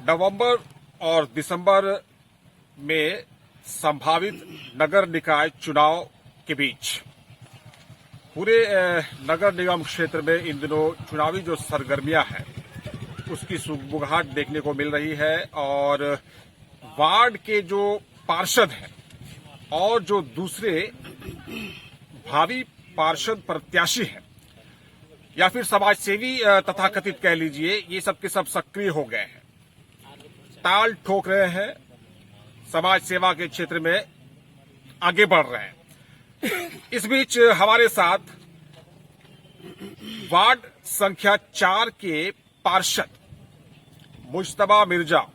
नवंबर और दिसंबर में संभावित नगर निकाय चुनाव के बीच पूरे नगर निगम क्षेत्र में इन दिनों चुनावी जो सरगर्मियां हैं उसकी सुगबुगाहट देखने को मिल रही है और वार्ड के जो पार्षद हैं और जो दूसरे भावी पार्षद प्रत्याशी हैं या फिर समाजसेवी तथाकथित कह लीजिए, ये सब के सब सक्रिय हो गए हैं, ताल ठोक रहे हैं, समाज सेवा के क्षेत्र में आगे बढ़ रहे हैं। इस बीच हमारे साथ वार्ड संख्या 4 के पार्षद मुश्तबा मिर्जा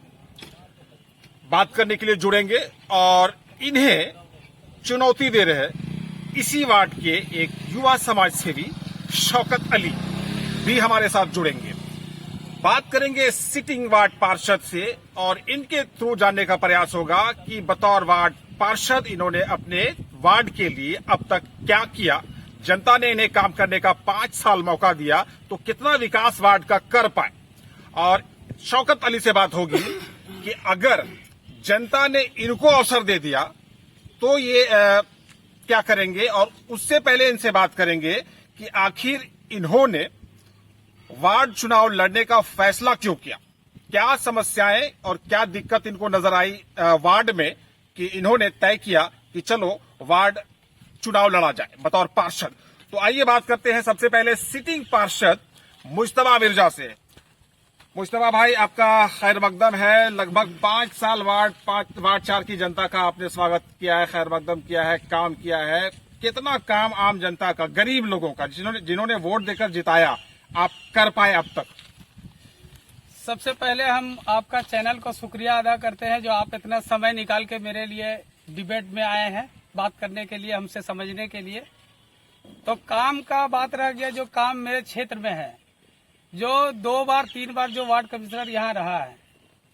बात करने के लिए जुड़ेंगे और इन्हें चुनौती दे रहे इसी वार्ड के एक युवा समाज सेवी शौकत अली भी हमारे साथ जुड़ेंगे। बात करेंगे सिटिंग वार्ड पार्षद से और इनके थ्रू जानने का प्रयास होगा कि बतौर वार्ड पार्षद इन्होंने अपने वार्ड के लिए अब तक क्या किया। जनता ने इन्हें काम करने का 5 साल मौका दिया तो कितना विकास वार्ड का कर पाए। और शौकत अली से बात होगी कि अगर जनता ने इनको अवसर दे दिया तो ये क्या करेंगे, और उससे पहले इनसे बात करेंगे कि आखिर इन्होंने वार्ड चुनाव लड़ने का फैसला क्यों किया, क्या समस्याएं और क्या दिक्कत इनको नजर आई वार्ड में कि इन्होंने तय किया कि चलो वार्ड चुनाव लड़ा जाए बतौर पार्षद। तो आइए बात करते हैं सबसे पहले सिटिंग पार्षद मुश्तबा मिर्जा से। मुश्तबा भाई, आपका खैर मकदम है। लगभग 5 साल वार्ड 4 की जनता का आपने स्वागत किया है, खैर मकदम किया है, काम किया है। कितना काम आम जनता का, गरीब लोगों का, जिन्होंने वोट देकर जिताया, आप कर पाए अब तक? सबसे पहले हम आपका चैनल को शुक्रिया अदा करते हैं जो आप इतना समय निकाल के मेरे लिए डिबेट में आए हैं बात करने के लिए, हमसे समझने के लिए। तो काम का बात रह गया, जो काम मेरे क्षेत्र में है, जो 2 बार 3 बार जो वार्ड कमिश्नर यहाँ रहा है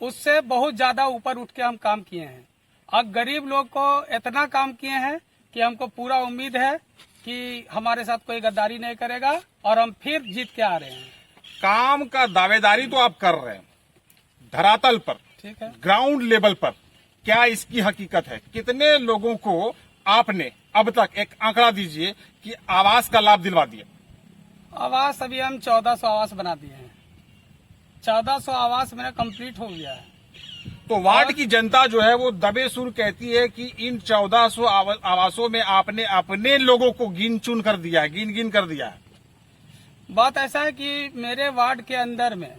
उससे बहुत ज्यादा ऊपर उठ के हम काम किए हैं और गरीब लोग को इतना काम किए हैं कि हमको पूरा उम्मीद है कि हमारे साथ कोई गद्दारी नहीं करेगा और हम फिर जीत के आ रहे हैं। काम का दावेदारी तो आप कर रहे हैं, धरातल पर, ठीक है, ग्राउंड लेवल पर क्या इसकी हकीकत है? कितने लोगों को आपने अब तक, एक आंकड़ा दीजिए, कि आवास का लाभ दिलवा दिया? आवास अभी हम 1400 आवास बना दिए हैं। 1400 आवास मेरा कंप्लीट हो गया है। तो वार्ड की जनता जो है वो दबे सुर कहती है कि इन 1400 आवासों में आपने अपने लोगों को गिन चुन कर दिया है, गिन कर दिया है। बात ऐसा है कि मेरे वार्ड के अंदर में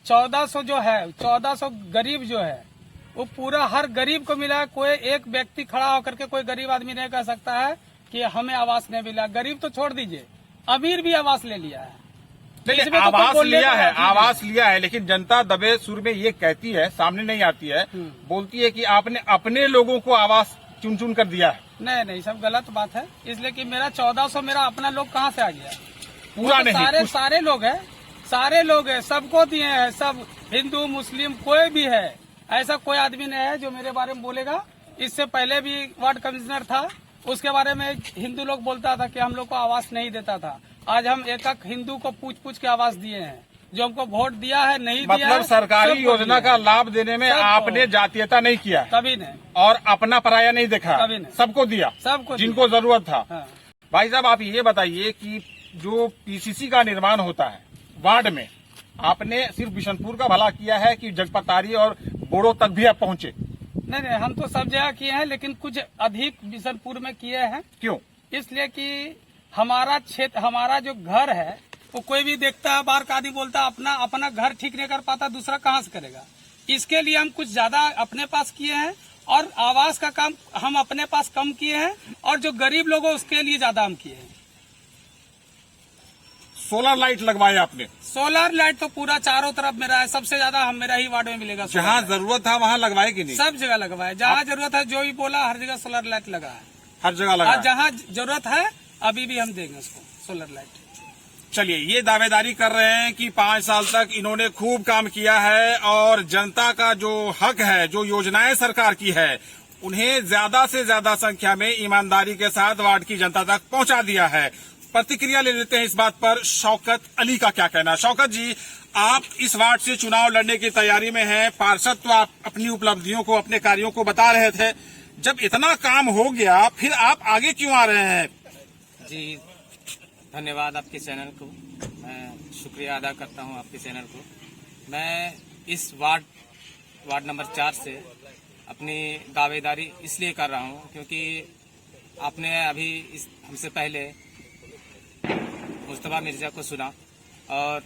1400 जो है, 1400 गरीब जो है वो पूरा हर गरीब को मिला है। कोई एक व्यक्ति खड़ा होकर के कोई गरीब आदमी नहीं कह सकता है कि हमें आवास नहीं मिला। गरीब तो छोड़ दीजिए, अमीर भी आवास ले लिया है। नहीं, आवास लिया है, आवास लिया है, लेकिन जनता दबे सुर में ये कहती है, सामने नहीं आती है, बोलती है कि आपने अपने लोगों को आवास चुन चुन कर दिया है। नहीं, सब गलत बात है। इसलिए कि मेरा 1400 मेरा अपना लोग कहाँ से आ गया? पूरा तो नहीं, सारे लोग हैं, सबको दिए हैं, सब हिंदू मुस्लिम कोई भी है, ऐसा कोई आदमी नहीं है जो मेरे बारे में बोलेगा। इससे पहले भी वार्ड कमिश्नर था, उसके बारे में हिंदू लोग बोलता था कि हम लोग को आवास नहीं देता था। आज हम एक हिंदू को पूछ के आवास दिए हैं, जो हमको वोट दिया है नहीं दिया है। मतलब सरकारी योजना का लाभ देने में आपने जातीयता नहीं किया, कभी नहीं, और अपना पराया नहीं देखा, कभी नहीं, सबको दिया, सबको जिनको जरूरत था। हाँ। भाई साहब, आप ये बताइए कि जो पीसीसी का निर्माण होता है वार्ड में, आपने सिर्फ बिशनपुर का भला किया है कि जगपतारी और बोड़ो तक भी आप पहुंचे? नहीं, हम तो सब जगह किए हैं, लेकिन कुछ अधिक बिशनपुर में किए हैं। क्यों? इसलिए कि हमारा क्षेत्र, हमारा जो घर है वो कोई भी देखता है, बाहर का आदमी बोलता है अपना घर ठीक नहीं कर पाता, दूसरा कहाँ से करेगा। इसके लिए हम कुछ ज्यादा अपने पास किए हैं और आवास का काम हम अपने पास कम किए हैं और जो गरीब लोग हैं उसके लिए ज्यादा हम किए हैं। सोलर लाइट लगवाए आपने? सोलर लाइट तो पूरा चारों तरफ मेरा है, सबसे ज्यादा मेरा ही वार्ड में मिलेगा। जहाँ जरूरत था वहाँ लगवाए कि नहीं? सब जगह लगवाए, जहाँ जरूरत है, जो भी बोला हर जगह सोलर लाइट लगा है, हर जगह लगा। जहाँ जरूरत है अभी भी हम देंगे उसको सोलर लाइट। चलिए, ये दावेदारी कर रहे हैं कि 5 साल तक इन्होंने खूब काम किया है और जनता का जो हक है, जो योजनाएं सरकार की है, उन्हें ज्यादा से ज्यादा संख्या में ईमानदारी के साथ वार्ड की जनता तक पहुंचा दिया है। प्रतिक्रिया ले लेते हैं इस बात पर। शौकत अली का क्या कहना है? शौकत जी, आप इस वार्ड से चुनाव लड़ने की तैयारी में हैं। पार्षद तो आप अपनी उपलब्धियों को, अपने कार्यों को बता रहे थे। जब इतना काम हो गया, फिर आप आगे क्यों आ रहे हैं? जी, धन्यवाद आपके चैनल को। मैं शुक्रिया अदा करता हूं आपके चैनल को। मैं इस वार्ड नंबर 4 से अपनी दावेदारी इसलिए कर रहा हूं क्योंकि आपने अभी हमसे पहले मुस्तफा मिर्जा को सुना और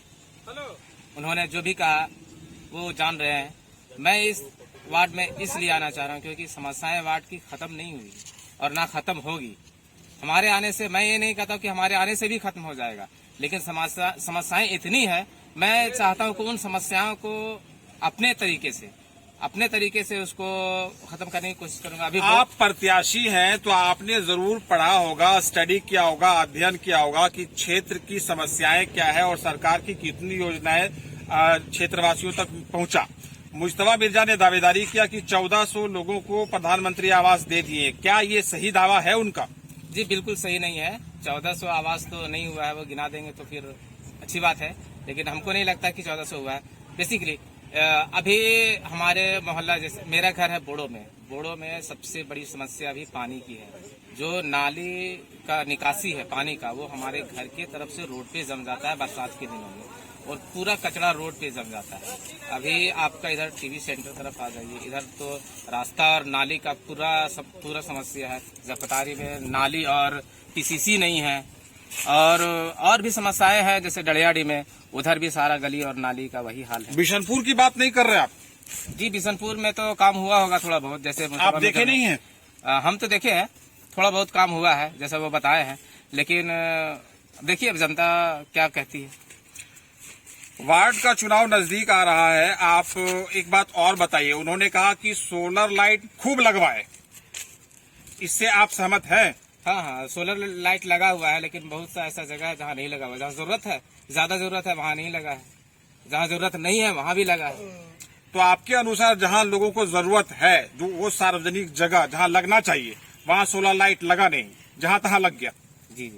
उन्होंने जो भी कहा वो जान रहे हैं। मैं इस वार्ड में इसलिए आना चाह रहा हूं क्योंकि समस्याएं वार्ड की खत्म नहीं हुई और ना खत्म होगी। हमारे आने से, मैं ये नहीं कहता कि हमारे आने से भी खत्म हो जाएगा, लेकिन समस्याएं इतनी है, मैं चाहता हूं कि उन समस्याओं को अपने तरीके से उसको खत्म करने की कोशिश करूंगा। अभी आप प्रत्याशी हैं तो आपने जरूर पढ़ा होगा, स्टडी किया होगा, अध्ययन किया होगा कि क्षेत्र की समस्याएं क्या है और सरकार की कितनी योजनाएं क्षेत्रवासियों तक पहुंचा। मुस्तफा मिर्जा ने दावेदारी किया कि 1400 लोगों को प्रधानमंत्री आवास दे दिए। क्या ये सही दावा है उनका? जी बिल्कुल सही नहीं है। 1400 आवास तो नहीं हुआ है, वो गिना देंगे तो फिर अच्छी बात है, लेकिन हमको नहीं लगता कि 1400 हुआ है। बेसिकली अभी हमारे मोहल्ला, जैसे मेरा घर है बोड़ो में सबसे बड़ी समस्या अभी पानी की है। जो नाली का निकासी है पानी का, वो हमारे घर के तरफ से रोड पे जम जाता है बरसात के दिनों में, और पूरा कचरा रोड पे जम जाता है। अभी आपका इधर टीवी सेंटर तरफ आ जाइए, इधर तो रास्ता और नाली का पूरा समस्या है। जपतारी में नाली और पीसीसी नहीं है, और भी समस्याएं हैं, जैसे डलियाडी में उधर भी सारा गली और नाली का वही हाल है। बिशनपुर की बात नहीं कर रहे आप? जी, बिशनपुर में तो काम हुआ होगा थोड़ा बहुत, जैसे आप देखे नहीं है? हम तो देखे हैं, थोड़ा बहुत काम हुआ है जैसा वो बताए हैं, लेकिन देखिए अब जनता क्या कहती है। वार्ड का चुनाव नजदीक आ रहा है, आप एक बात और बताइए। उन्होंने कहा कि सोलर लाइट खूब लगवाए, इससे आप सहमत हैं? हाँ, सोलर लाइट लगा हुआ है, लेकिन बहुत सा ऐसा जगह है जहाँ नहीं लगा हुआ। जहाँ जरूरत है, ज्यादा जरूरत है, वहाँ नहीं लगा है। जहाँ जरूरत नहीं है वहाँ भी लगा है। तो आपके अनुसार जहाँ लोगों को जरूरत है, जो वो सार्वजनिक जगह जहाँ लगना चाहिए, वहाँ सोलर लाइट लगा नहीं, जहाँ तहाँ लग गया। जी।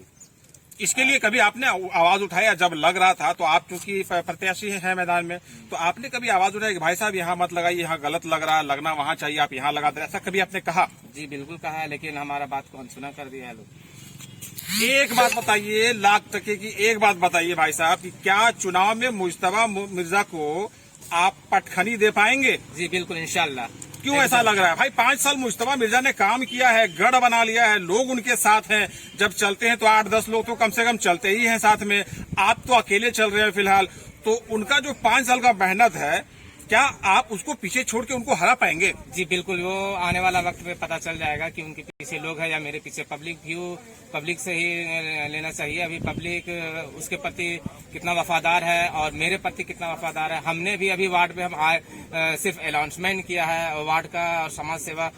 इसके लिए कभी आपने आवाज उठाया? जब लग रहा था तो आप क्योंकि प्रत्याशी हैं मैदान में, तो आपने कभी आवाज उठाई कि भाई साहब यहाँ मत लगाइए, यहाँ गलत लग रहा है, लगना वहाँ चाहिए, आप यहाँ लगा दे, ऐसा कभी आपने कहा? जी बिल्कुल कहा है, लेकिन हमारा बात को अनसुना कर दिया है लोग। एक बात बताइए, लाख टके की एक बात बताइए भाई साहब, कि क्या चुनाव में मुस्तफा मिर्जा को आप पटखनी दे पाएंगे? जी बिल्कुल, इंशाल्लाह। क्यों ऐसा लग रहा है भाई? 5 साल मुस्तफा मिर्जा ने काम किया है, गढ़ बना लिया है, लोग उनके साथ हैं। जब चलते हैं तो 8-10 लोग तो कम से कम चलते ही हैं साथ में। आप तो अकेले चल रहे हैं फिलहाल। तो उनका जो 5 साल का मेहनत है, क्या आप उसको पीछे छोड़ के उनको हरा पाएंगे? जी बिल्कुल, वो आने वाला वक्त में पता चल जाएगा कि उनके पीछे लोग हैं या मेरे पीछे पब्लिक से ही लेना चाहिए। अभी पब्लिक उसके प्रति कितना वफादार है और मेरे प्रति कितना वफादार है। हमने भी अभी वार्ड में हम आए, सिर्फ अनाउंसमेंट किया है वार्ड का, और समाज सेवा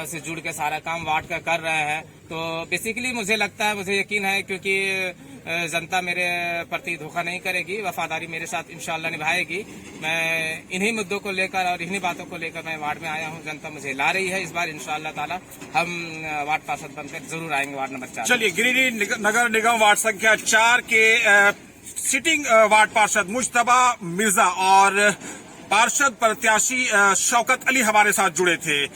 से जुड़ के सारा काम वार्ड का कर रहे हैं। तो बेसिकली मुझे लगता है, मुझे यकीन है, क्योंकि जनता मेरे प्रति धोखा नहीं करेगी, वफादारी मेरे साथ इंशाल्लाह निभाएगी। मैं इन्हीं मुद्दों को लेकर और इन्हीं बातों को लेकर मैं वार्ड में आया हूं। जनता मुझे ला रही है। इस बार इंशाल्लाह ताला हम वार्ड पार्षद बनकर जरूर आएंगे वार्ड नंबर 4। चलिए, गिरिडीह नगर निगम वार्ड संख्या 4 के सिटिंग वार्ड पार्षद मुस्तफा मिर्जा और पार्षद प्रत्याशी शौकत अली हमारे साथ जुड़े थे।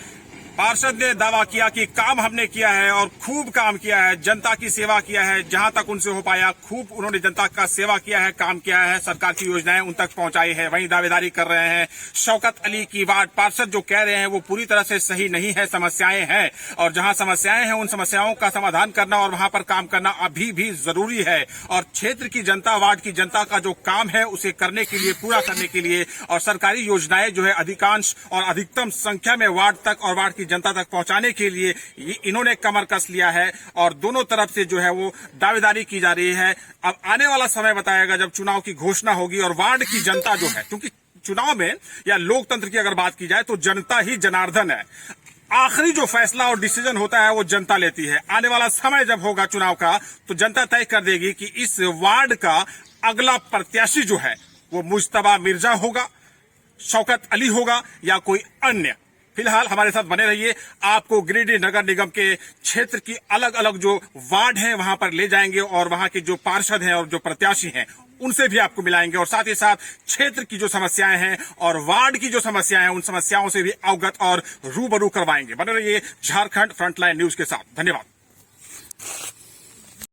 पार्षद ने दावा किया कि काम हमने किया है और खूब काम किया है, जनता की सेवा किया है, जहां तक उनसे हो पाया खूब उन्होंने जनता का सेवा किया है, काम किया है, सरकार की योजनाएं उन तक पहुंचाई है। वहीं दावेदारी कर रहे हैं शौकत अली की वार्ड पार्षद जो कह रहे हैं वो पूरी तरह से सही नहीं है, समस्याएं हैं, और जहां समस्याएं हैं उन समस्याओं का समाधान करना और वहां पर काम करना अभी भी जरूरी है। और क्षेत्र की जनता, वार्ड की जनता का जो काम है उसे करने के लिए, पूरा करने के लिए, और सरकारी योजनाएं जो है अधिकांश और अधिकतम संख्या में वार्ड तक और वार्ड की जनता तक पहुंचाने के लिए इन्होंने कमर कस लिया है। और दोनों तरफ से जो है वो दावेदारी की जा रही है। अब आने वाला समय बताएगा जब चुनाव की घोषणा होगी और वार्ड की जनता जो है, क्योंकि चुनाव में या लोकतंत्र की अगर बात की जाए तो जनता ही जनार्दन है। आखिरी जो फैसला और डिसीजन होता है वो जनता लेती है। आने वाला समय जब होगा चुनाव का तो जनता तय कर देगी कि इस वार्ड का अगला प्रत्याशी जो है वो मुस्तफा मिर्जा होगा, शौकत अली होगा या कोई अन्य। फिलहाल हमारे साथ बने रहिए, आपको गिरिडीह नगर निगम के क्षेत्र की अलग अलग जो वार्ड हैं वहां पर ले जाएंगे और वहां के जो पार्षद हैं और जो प्रत्याशी हैं उनसे भी आपको मिलाएंगे और साथ ही साथ क्षेत्र की जो समस्याएं हैं और वार्ड की जो समस्याएं हैं उन समस्याओं से भी अवगत और रूबरू करवाएंगे। बने रहिए झारखंड फ्रंटलाइन न्यूज के साथ। धन्यवाद।